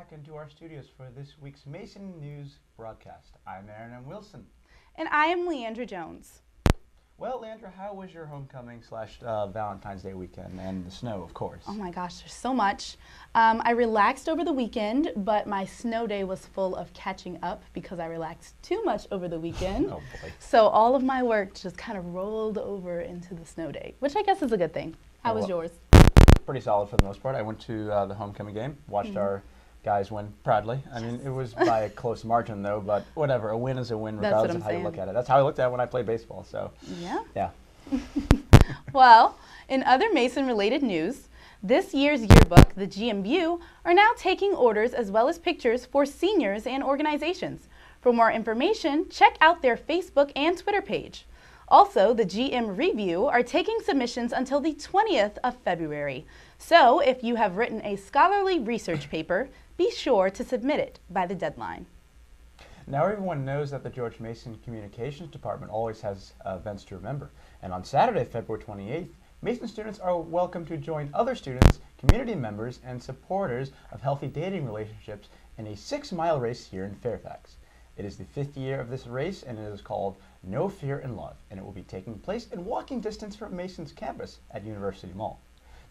back into our studios for this week's Mason News broadcast. I'm Aaron M. Wilson. And I am Leandra Jones. Well, Leandra, how was your homecoming / Valentine's Day weekend and the snow, of course? Oh my gosh, there's so much. I relaxed over the weekend, but my snow day was full of catching up because I relaxed too much over the weekend. Oh boy. So all of my work just kind of rolled over into the snow day, which I guess is a good thing. How was yours? Pretty solid for the most part. I went to the homecoming game, watched our guys win proudly. I mean, it was by a close margin though, but whatever. A win is a win regardless of how you look at it. That's how I looked at it when I played baseball, so. Yeah. Well, in other Mason-related news, this year's yearbook, the GMU, are now taking orders as well as pictures for seniors and organizations. For more information, check out their Facebook and Twitter page. Also, the GM Review are taking submissions until the 20th of February. So, if you have written a scholarly research paper, be sure to submit it by the deadline. Now everyone knows that the George Mason Communications Department always has events to remember. And on Saturday, February 28th, Mason students are welcome to join other students, community members, and supporters of healthy dating relationships in a 6-mile race here in Fairfax. It is the 5th year of this race, and it is called No Fear in Love, and it will be taking place in walking distance from Mason's campus at University Mall.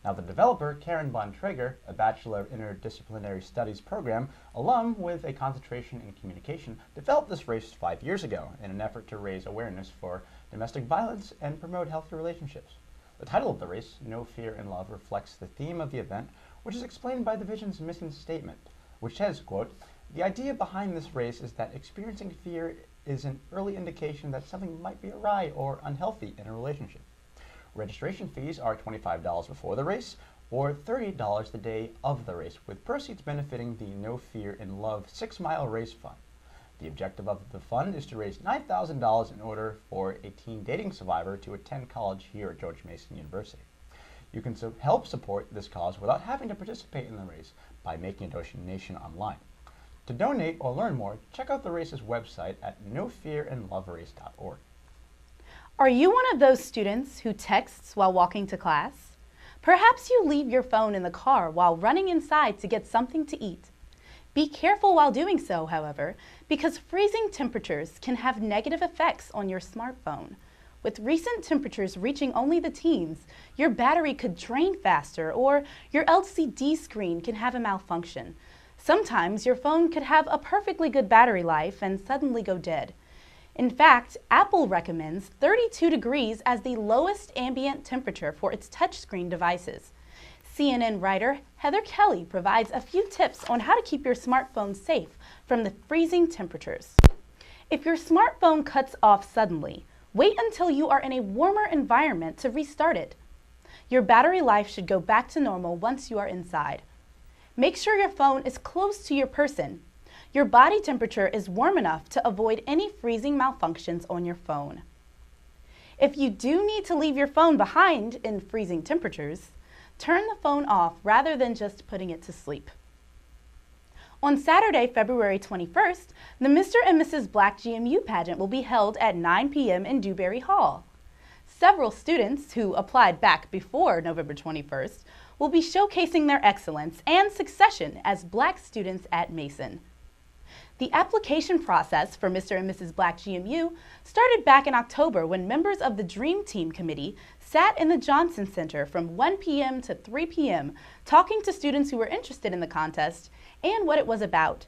Now, the developer, Karen Bontrager, a Bachelor of Interdisciplinary Studies program, alum with a concentration in communication, developed this race 5 years ago in an effort to raise awareness for domestic violence and promote healthy relationships. The title of the race, No Fear in Love, reflects the theme of the event, which is explained by the Vision's mission statement, which says, quote, "The idea behind this race is that experiencing fear is an early indication that something might be awry or unhealthy in a relationship." Registration fees are $25 before the race or $30 the day of the race, with proceeds benefiting the No Fear in Love 6-mile race fund. The objective of the fund is to raise $9,000 in order for a teen dating survivor to attend college here at George Mason University. You can help support this cause without having to participate in the race by making a donation online. To donate or learn more, check out the race's website at nofearinloverace.org. Are you one of those students who texts while walking to class? Perhaps you leave your phone in the car while running inside to get something to eat. Be careful while doing so, however, because freezing temperatures can have negative effects on your smartphone. With recent temperatures reaching only the teens, your battery could drain faster or your LCD screen can have a malfunction. Sometimes your phone could have a perfectly good battery life and suddenly go dead. In fact, Apple recommends 32 degrees as the lowest ambient temperature for its touchscreen devices. CNN writer Heather Kelly provides a few tips on how to keep your smartphone safe from the freezing temperatures. If your smartphone cuts off suddenly, wait until you are in a warmer environment to restart it. Your battery life should go back to normal once you are inside. Make sure your phone is close to your person. Your body temperature is warm enough to avoid any freezing malfunctions on your phone. If you do need to leave your phone behind in freezing temperatures, turn the phone off rather than just putting it to sleep. On Saturday, February 21st, the Mr. and Mrs. Black GMU pageant will be held at 9 p.m. in Dewberry Hall. Several students who applied back before November 21st will be showcasing their excellence and succession as Black students at Mason. The application process for Mr. and Mrs. Black GMU started back in October when members of the Dream Team Committee sat in the Johnson Center from 1 p.m. to 3 p.m. talking to students who were interested in the contest and what it was about.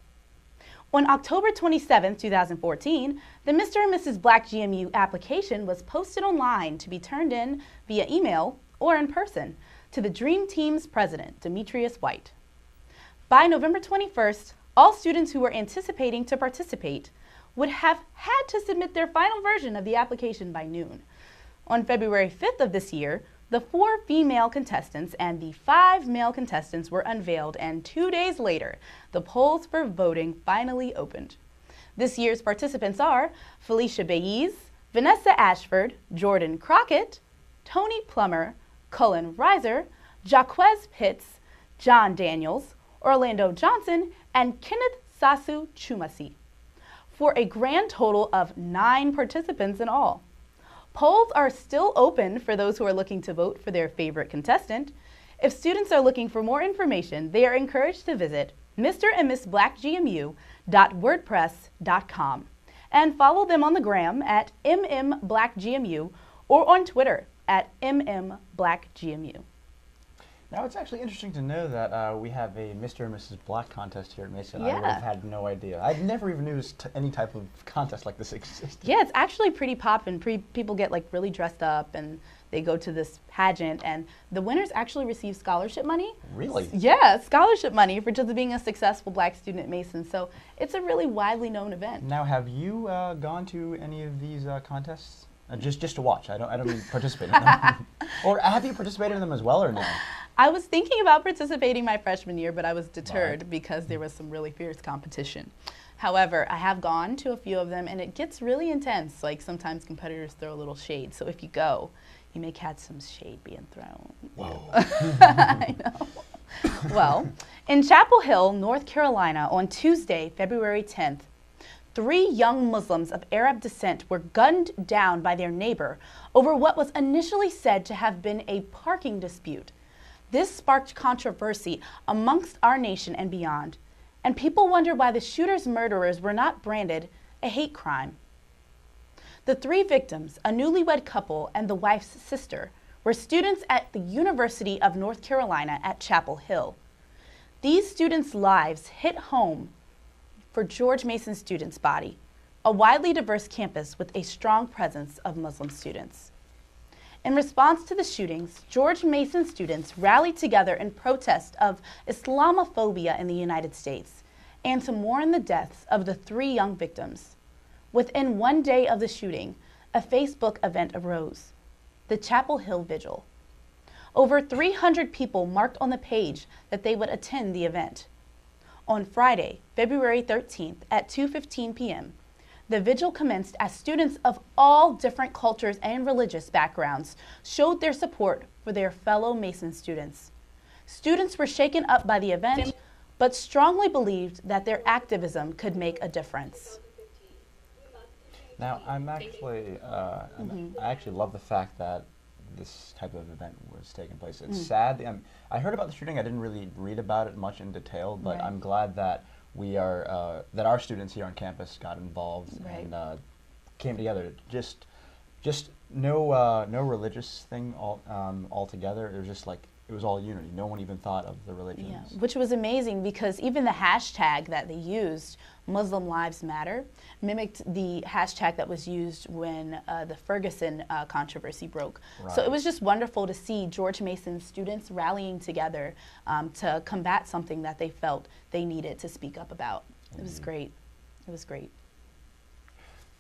On October 27, 2014, the Mr. and Mrs. Black GMU application was posted online to be turned in via email or in person to the Dream Team's president, Demetrius White. By November 21st, all students who were anticipating to participate would have had to submit their final version of the application by noon. On February 5th of this year, the 4 female contestants and the 5 male contestants were unveiled, and 2 days later, the polls for voting finally opened. This year's participants are Felicia Baez, Vanessa Ashford, Jordan Crockett, Tony Plummer, Cullen Reiser, Jaquez Pitts, John Daniels, Orlando Johnson, and Kenneth Sasu Chumasi, for a grand total of 9 participants in all. Polls are still open for those who are looking to vote for their favorite contestant. If students are looking for more information, they are encouraged to visit Mr. and Miss blackgmu.wordpress.com, and follow them on the gram at mmblackgmu or on Twitter at mmblackgmu. Now, it's actually interesting to know that we have a Mr. and Mrs. Black contest here at Mason. Yeah. I would have had no idea. I'd never even knew any type of contest like this existed. Yeah, it's actually pretty poppin'. People get like really dressed up and they go to this pageant, and the winners actually receive scholarship money. Really? Yeah, scholarship money for just being a successful Black student at Mason. So it's a really widely known event. Now, have you gone to any of these contests? Just to watch. I don't mean participate in them. Or have you participated in them as well, or no? I was thinking about participating my freshman year, but I was deterred Right. because there was some really fierce competition. However, I have gone to a few of them, and it gets really intense. Like, sometimes competitors throw a little shade. So if you go, you may catch some shade being thrown. Whoa. I know. Well, in Chapel Hill, North Carolina, on Tuesday, February 10th, 3 young Muslims of Arab descent were gunned down by their neighbor over what was initially said to have been a parking dispute. This sparked controversy amongst our nation and beyond, and people wonder why the shooter's murderers were not branded a hate crime. The 3 victims, a newlywed couple and the wife's sister, were students at the University of North Carolina at Chapel Hill. These students' lives hit home for George Mason Students' Body, a widely diverse campus with a strong presence of Muslim students. In response to the shootings, George Mason students rallied together in protest of Islamophobia in the United States and to mourn the deaths of the 3 young victims. Within 1 day of the shooting, a Facebook event arose, the Chapel Hill Vigil. Over 300 people marked on the page that they would attend the event. On Friday, February 13th at 2:15 p.m., the vigil commenced as students of all different cultures and religious backgrounds showed their support for their fellow Mason students. Students were shaken up by the event, but strongly believed that their activism could make a difference. Now, I actually love the fact that this type of event was taking place. It's sad. I heard about the shooting. I didn't really read about it much in detail, but Right. I'm glad that we are that our students here on campus got involved Right. and came together. Just no religious thing altogether. It was just like it was all unity. No one even thought of the religions. Yeah, which was amazing because even the hashtag that they used, Muslim Lives Matter, mimicked the hashtag that was used when the Ferguson controversy broke. So it Right. was just wonderful to see George Mason students rallying together to combat something that they felt they needed to speak up about. It was great. It was great.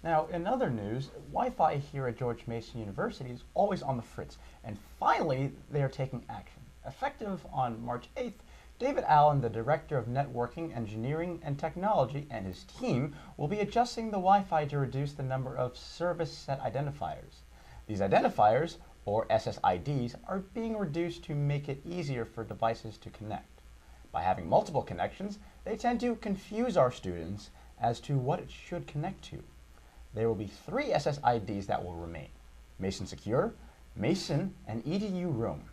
Now, in other news, Wi-Fi here at George Mason University is always on the fritz, and finally, they are taking action. Effective on March 8th, David Allen, the Director of Networking, Engineering, and Technology, and his team will be adjusting the Wi-Fi to reduce the number of service set identifiers. These identifiers, or SSIDs, are being reduced to make it easier for devices to connect. By having multiple connections, they tend to confuse our students as to what it should connect to. There will be 3 SSIDs that will remain: Mason Secure, Mason, and EDU Roam.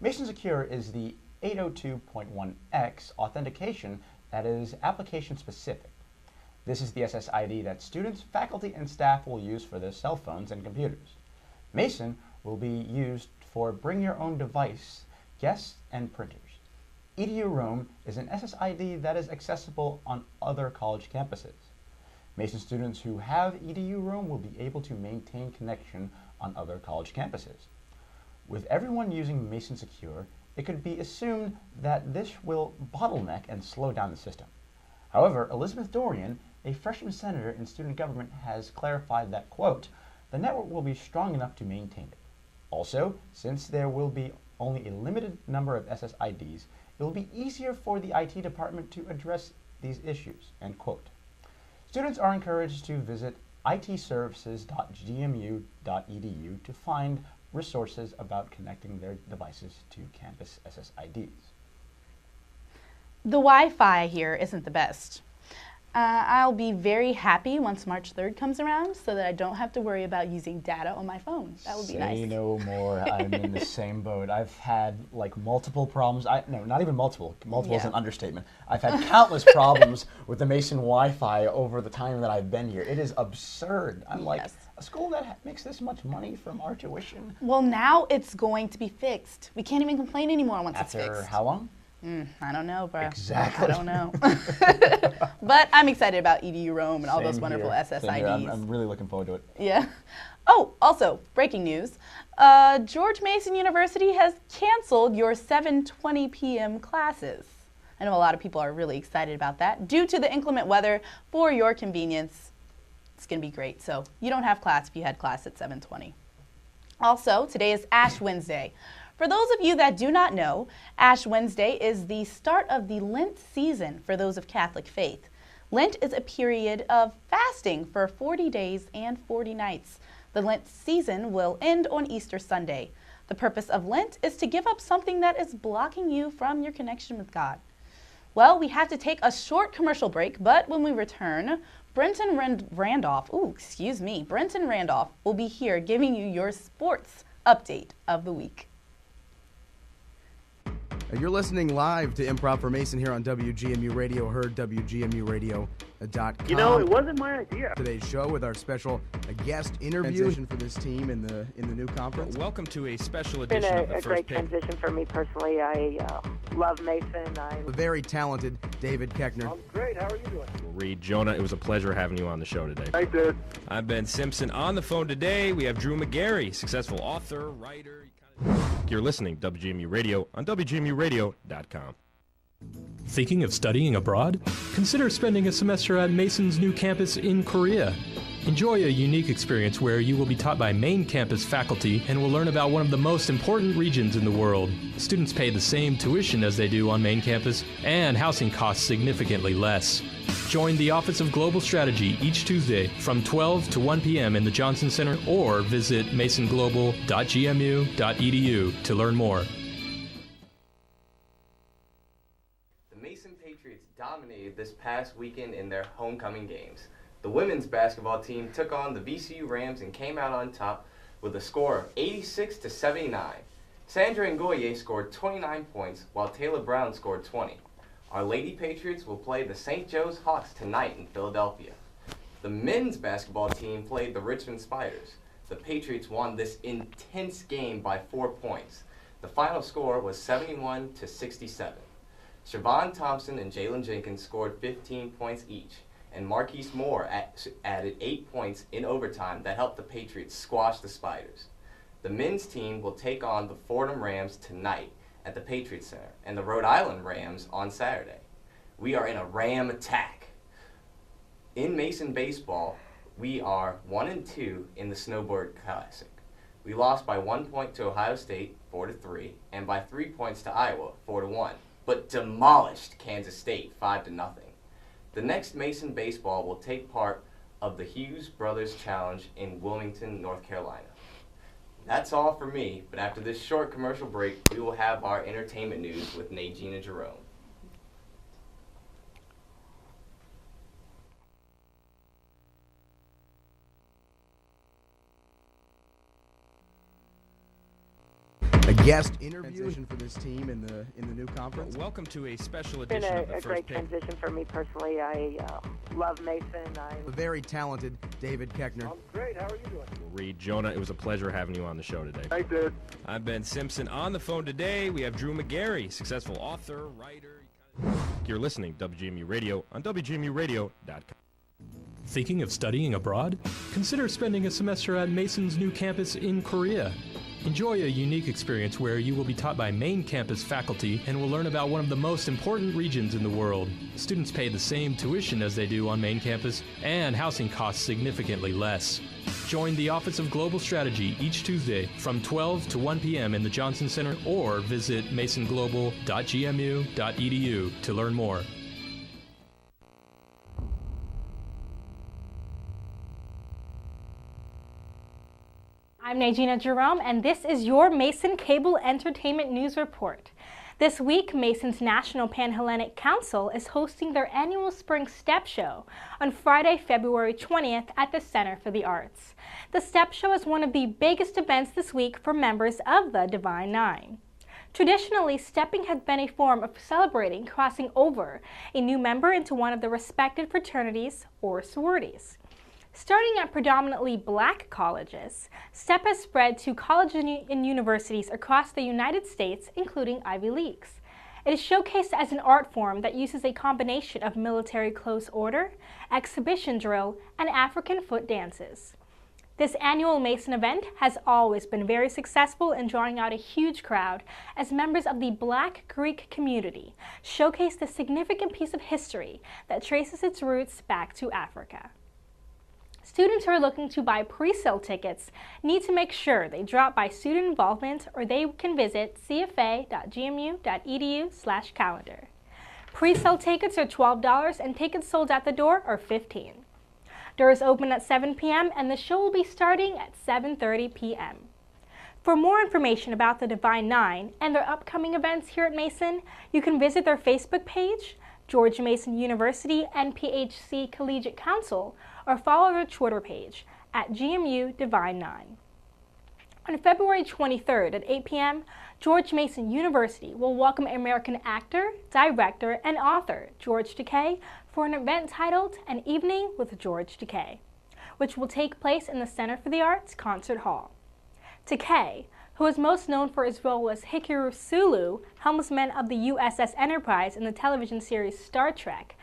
Mason Secure is the 802.1x authentication that is application specific. This is the SSID that students, faculty, and staff will use for their cell phones and computers. Mason will be used for bring your own device, guests, and printers. EDU Roam is an SSID that is accessible on other college campuses. Mason students who have EDU Roam will be able to maintain connection on other college campuses. With everyone using Mason Secure, it could be assumed that this will bottleneck and slow down the system. However, Elizabeth Dorian, a freshman senator in student government, has clarified that, quote, the network will be strong enough to maintain it. Also, since there will be only a limited number of SSIDs, it will be easier for the IT department to address these issues, end quote. Students are encouraged to visit itservices.gmu.edu to find resources about connecting their devices to campus SSIDs. The Wi-Fi here isn't the best. I'll be very happy once March 3rd comes around so that I don't have to worry about using data on my phone. That would be nice. Say no more. I'm in the same boat. I've had like multiple problems. No, not even multiple. Multiple is an understatement. I've had countless problems with the Mason Wi-Fi over the time that I've been here. It is absurd. I'm like, a school that makes this much money from our tuition? Well, now it's going to be fixed. We can't even complain anymore once it's fixed. After how long? I don't know, bro. Exactly. I don't know. But I'm excited about EDU Rome and all those wonderful SSIDs. I'm really looking forward to it. Yeah. Oh, also, breaking news. George Mason University has canceled your 7:20 p.m. classes. I know a lot of people are really excited about that. Due to the inclement weather, for your convenience, it's going to be great. So you don't have class if you had class at 7:20. Also, today is Ash Wednesday. For those of you that do not know, Ash Wednesday is the start of the Lent season for those of Catholic faith. Lent is a period of fasting for 40 days and 40 nights. The Lent season will end on Easter Sunday. The purpose of Lent is to give up something that is blocking you from your connection with God. Well, we have to take a short commercial break, but when we return, Brenton Randolph will be here giving you your sports update of the week. You're listening live to Improv for Mason here on WGMU Radio, heard WGMUradio.com. You know, it wasn't my idea. Today's show with our special guest interview for this team in the new conference. Welcome to a special It's edition of been the a First great Pick. transition for me personally. I love Mason. The very talented David Keckner. I'm great. How are you doing? Reed, Jonah, it was a pleasure having you on the show today. I did. I'm Ben Simpson. On the phone today, we have Drew McGarry, successful author, writer. You're listening to WGMU Radio on WGMUradio.com. Thinking of studying abroad? Consider spending a semester at Mason's new campus in Korea. Enjoy a unique experience where you will be taught by main campus faculty and will learn about one of the most important regions in the world. Students pay the same tuition as they do on main campus, and housing costs significantly less. Join the Office of Global Strategy each Tuesday from 12 to 1 p.m. in the Johnson Center or visit masonglobal.gmu.edu to learn more. The Mason Patriots dominated this past weekend in their homecoming games. The women's basketball team took on the VCU Rams and came out on top with a score of 86-79. Sandra Ngoye scored 29 points, while Taylor Brown scored 20. Our Lady Patriots will play the St. Joe's Hawks tonight in Philadelphia. The men's basketball team played the Richmond Spiders. The Patriots won this intense game by 4 points. The final score was 71-67. Siobhan Thompson and Jalen Jenkins scored 15 points each, and Marquise Moore added 8 points in overtime that helped the Patriots squash the Spiders. The men's team will take on the Fordham Rams tonight at the Patriots Center, and the Rhode Island Rams on Saturday. We are in a Ram attack. In Mason baseball, we are 1-2 in the Snowboard Classic. We lost by 1 point to Ohio State, 4-3, and by 3 points to Iowa, 4-1, but demolished Kansas State, 5-0. The next Mason baseball will take part of the Hughes Brothers Challenge in Wilmington, North Carolina. That's all for me, but after this short commercial break, we will have our entertainment news with Najina Jerome. A guest interview for this team in the new conference. Welcome to a special It's been edition of the a First great Pick. transition for me personally. I love Mason. The very talented David Keckner. I'm great. How are you doing? Reed, Jonah, it was a pleasure having you on the show today. I did. I'm Ben Simpson. On the phone today, we have Drew McGarry, successful author, writer. You're listening to WGMU Radio on WGMUradio.com. Thinking of studying abroad? Consider spending a semester at Mason's new campus in Korea. Enjoy a unique experience where you will be taught by main campus faculty and will learn about one of the most important regions in the world. Students pay the same tuition as they do on main campus, and housing costs significantly less. Join the Office of Global Strategy each Tuesday from 12 to 1 p.m. in the Johnson Center or visit masonglobal.gmu.edu to learn more. I'm Najina Jerome, and this is your Mason Cable Entertainment News Report. This week, Mason's National Panhellenic Council is hosting their annual Spring Step Show on Friday, February 20th at the Center for the Arts. The Step Show is one of the biggest events this week for members of the Divine Nine. Traditionally, stepping has been a form of celebrating crossing over a new member into one of the respected fraternities or sororities. Starting at predominantly black colleges, STEP has spread to colleges and universities across the United States, including Ivy Leagues. It is showcased as an art form that uses a combination of military close order, exhibition drill, and African foot dances. This annual Mason event has always been very successful in drawing out a huge crowd as members of the Black Greek community showcase the significant piece of history that traces its roots back to Africa. Students who are looking to buy pre-sale tickets need to make sure they drop by student involvement or they can visit cfa.gmu.edu/calendar. Pre-sale tickets are $12 and tickets sold at the door are $15. Doors open at 7 p.m. and the show will be starting at 7:30 p.m. For more information about the Divine Nine and their upcoming events here at Mason, you can visit their Facebook page, George Mason University NPHC Collegiate Council, or follow their Twitter page at GMU Divine 9. On February 23rd at 8 p.m., George Mason University will welcome American actor, director, and author George Takei for an event titled An Evening with George Takei, which will take place in the Center for the Arts Concert Hall. Takei, who is most known for his role as Hikaru Sulu, helmsman of the USS Enterprise in the television series Star Trek,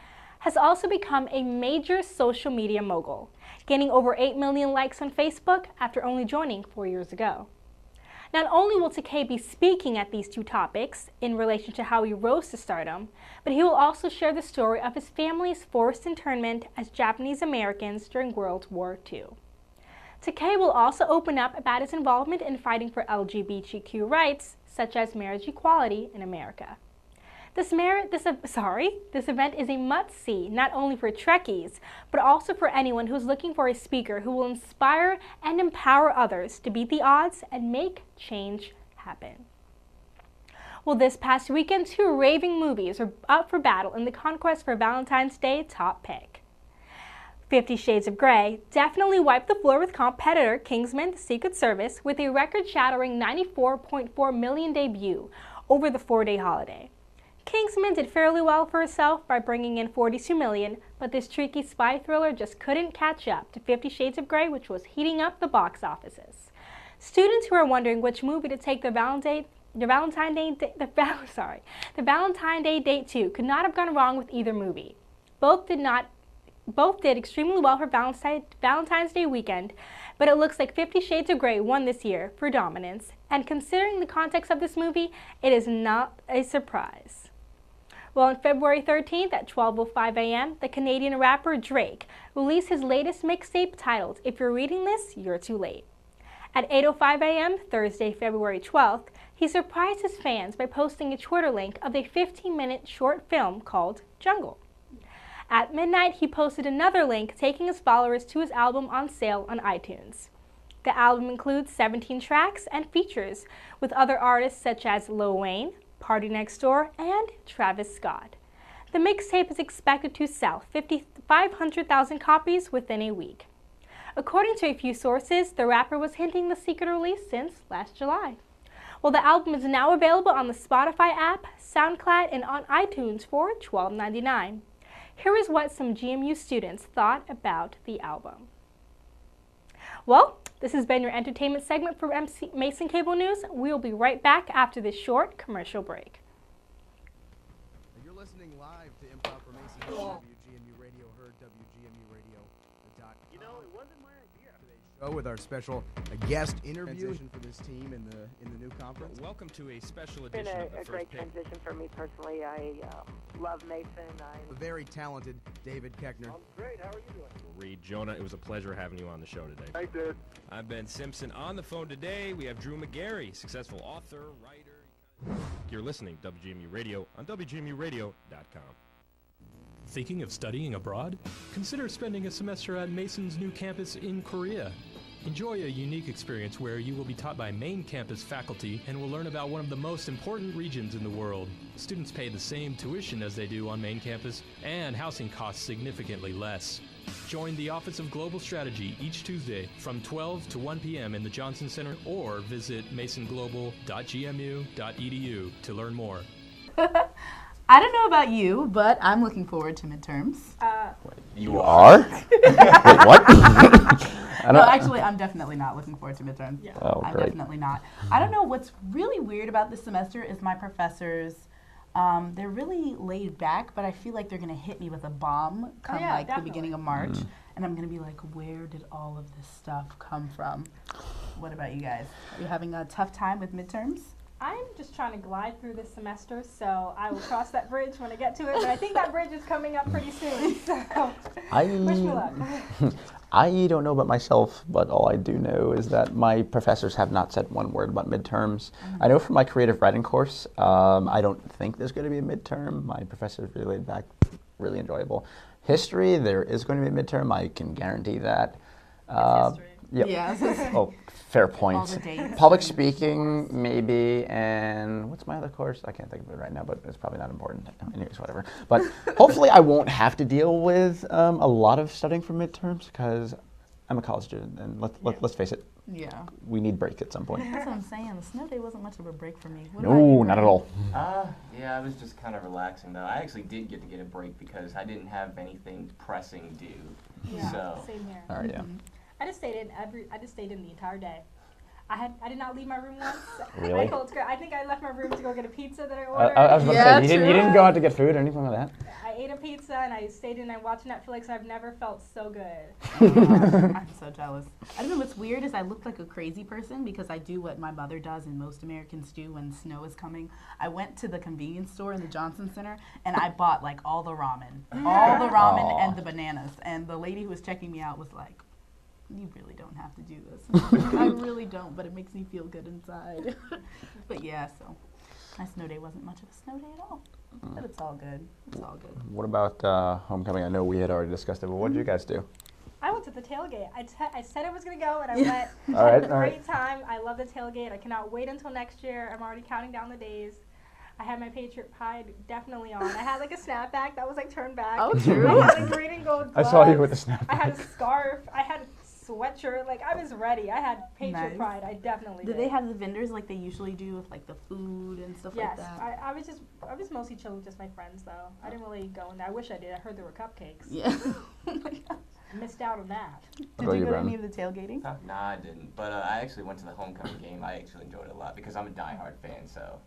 has also become a major social media mogul, gaining over 8 million likes on Facebook after only joining 4 years ago. Not only will Takei be speaking at these two topics in relation to how he rose to stardom, but he will also share the story of his family's forced internment as Japanese Americans during World War II. Takei will also open up about his involvement in fighting for LGBTQ rights, such as marriage equality in America. This event is a must-see not only for Trekkies, but also for anyone who's looking for a speaker who will inspire and empower others to beat the odds and make change happen. Well, this past weekend, two raving movies are up for battle in the conquest for Valentine's Day top pick. 50 Shades of Grey definitely wiped the floor with competitor Kingsman: The Secret Service with a record-shattering $94.4 million debut over the 4-day holiday. Kingsman did fairly well for herself by bringing in $42 million, but this tricky spy thriller just couldn't catch up to 50 Shades of Grey, which was heating up the box offices. Students who are wondering which movie to take their Valentine Day date to could not have gone wrong with either movie. Both did extremely well for Valentine's Day weekend, but it looks like 50 Shades of Grey won this year for dominance, and considering the context of this movie, it is not a surprise. Well, on February 13th at 12:05 a.m., the Canadian rapper Drake released his latest mixtape titled If You're Reading This, You're Too Late. At 8:05 a.m., Thursday, February 12th, he surprised his fans by posting a Twitter link of a 15-minute short film called Jungle. At midnight, he posted another link taking his followers to his album on sale on iTunes. The album includes 17 tracks and features with other artists such as Lil Wayne, Party Next Door, and Travis Scott. The mixtape is expected to sell 500,000 copies within a week. According to a few sources, the rapper was hinting the secret release since last July. Well, the album is now available on the Spotify app, SoundCloud, and on iTunes for $12.99. Here is what some GMU students thought about the album. Well, this has been your entertainment segment for Mason Cable News. We will be right back after this short commercial break. You're listening live to Improv for Mason on WGMU Radio, heard WGMUradio.com. You know, it wasn't my idea. Today's show with our special guest interview for this team in the new conference. Welcome to a special It's been edition of the a First great Pick. transition for me personally. I love Mason. The very talented David Keckner. I'm great. How are you doing? Reed, Jonah, it was a pleasure having you on the show today. Thanks, dude. I'm Ben Simpson. On the phone today, we have Drew McGarry, successful author, writer. You're listening to WGMU Radio on WGMUradio.com. Thinking of studying abroad? Consider spending a semester at Mason's new campus in Korea. Enjoy a unique experience where you will be taught by main campus faculty and will learn about one of the most important regions in the world. Students pay the same tuition as they do on main campus, and housing costs significantly less. Join the Office of Global Strategy each Tuesday from 12 to 1 p.m. in the Johnson Center or visit masonglobal.gmu.edu to learn more. I don't know about you, but I'm looking forward to midterms. You are? Wait, what? No, actually, I'm definitely not looking forward to midterms. Yeah. Oh, I'm great. definitely not. I don't know, what's really weird about this semester is my professors, they're really laid back, but I feel like they're going to hit me with a bomb come yeah, the definitely. beginning of March. And I'm going to be like, where did all of this stuff come from? What about you guys? Are you having a tough time with midterms? I'm just trying to glide through this semester, so I will cross that bridge when I get to it. But I think that bridge is coming up pretty soon, so wish me luck. I don't know about myself, but all I do know is that my professors have not said one word about midterms. I know from my creative writing course, I don't think there's going to be a midterm. My professor's really laid back, really enjoyable. History, there is going to be a midterm. I can guarantee that. History. Yep. Yeah. Oh, fair All point. the dates. Public speaking, maybe, and what's my other course? I can't think of it right now, but it's probably not important. Anyways, whatever. But hopefully I won't have to deal with a lot of studying for midterms because I'm a college student, and let's face it, Yeah. we need breaks at some point. That's what I'm saying. The snow day wasn't much of a break for me. What about No, you, not at Brian? all. Yeah, I was just kind of relaxing though. I actually did get a break because I didn't have anything pressing due. Yeah, So same here. All right, yeah. I just stayed in the entire day. I did not leave my room once. Really? I told Skirt, I think I left my room to go get a pizza that I I ordered. was about to Yeah, say, you didn't go out to get food or anything like that? I ate a pizza and I stayed in and watched Netflix. And I've never felt so good. I'm so jealous. I don't know what's weird is I look like a crazy person because I do what my mother does and most Americans do when snow is coming. I went to the convenience store in the Johnson Center and I bought like all the ramen Aw. and the bananas. And the lady who was checking me out was like, "You really don't have to do this." I really don't, but it makes me feel good inside. But yeah, so my snow day wasn't much of a snow day at all. But it's all good. It's all good. What about homecoming? I know we had already discussed it, but what did you guys do? I went to the tailgate. I said I was going to go and I went. All I right, had a all right. great time. I love the tailgate. I cannot wait until next year. I'm already counting down the days. I had my Patriot Pride definitely on. I had like a snapback that was like turned back. Oh, true. I had like green and gold I gloves. saw you with the snapback. I had a scarf. I had a sweatshirt. Like I was ready. I had Patriot Nice. Pride. I definitely Did did. they have the vendors like they usually do with like the food and stuff Yes, like that? I was mostly chilling with just my friends though. I didn't really go in there. I wish I did. I heard there were cupcakes. Yeah. I missed out on that. Did about you you, go to Brennan? any of the tailgating? Nah, I didn't. But I actually went to the homecoming game. I actually enjoyed it a lot because I'm a diehard fan. So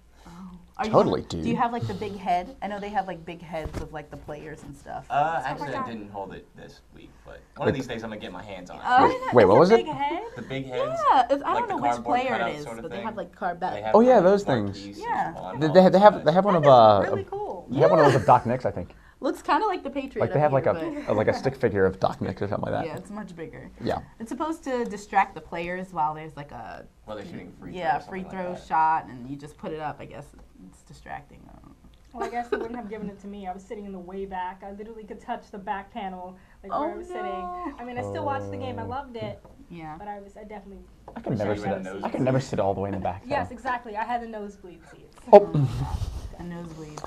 Are you- Totally, Do dude. you have like the big head? I know they have like big heads of like the players and stuff. actually, God. I didn't hold it this week, but one of these days I'm gonna get my hands on it. Wait, what was Big it? head? The big heads. Yeah, I like don't the know which cardboard player cutout it is, sort of but they thing. have like card They back. have Oh, yeah, like those marquees things. and Yeah. on They all have those one of That is really cool. they have one of those of Doc Nix, I think. Looks kind of like the Patriot. Like they up have like here, a like a stick figure of Doc Nix or something like but that. yeah, it's much bigger. Yeah. It's supposed to distract the players while there's like a Well, they're shooting free throw. yeah or free something throw like that. shot, and you just put it up. I guess it's distracting. Well, I guess they wouldn't have given it to me. I was sitting in the way back. I literally could touch the back panel, like where I was sitting. I mean, I still watched the game. I loved it, Yeah. but I definitely. I can wish never I sit. had a it. nosebleed. I can never sit all the way in the back. Yes, though. exactly. I had the nosebleed seats. Oh. A nosebleed.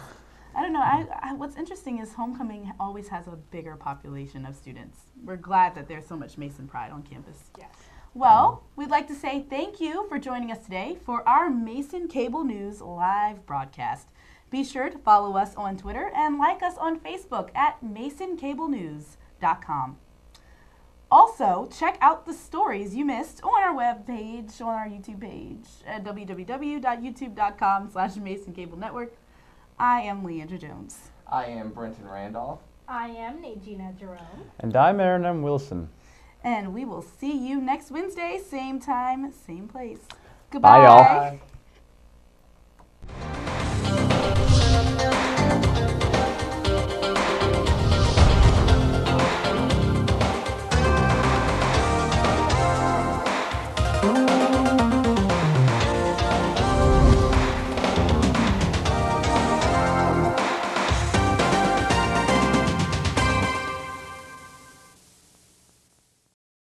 I don't know. I what's interesting is homecoming always has a bigger population of students. We're glad that there's so much Mason pride on campus. Yes. Well, we'd like to say thank you for joining us today for our Mason Cable News live broadcast. Be sure to follow us on Twitter and like us on Facebook at masoncablenews.com. Also, check out the stories you missed on our webpage, on our YouTube page at www.youtube.com/masoncablenetwork. I am Leandra Jones. I am Brenton Randolph. I am Najina Jerome. And I'm Aaron M. Wilson. And we will see you next Wednesday, same time, same place. Bye, Goodbye. y'all.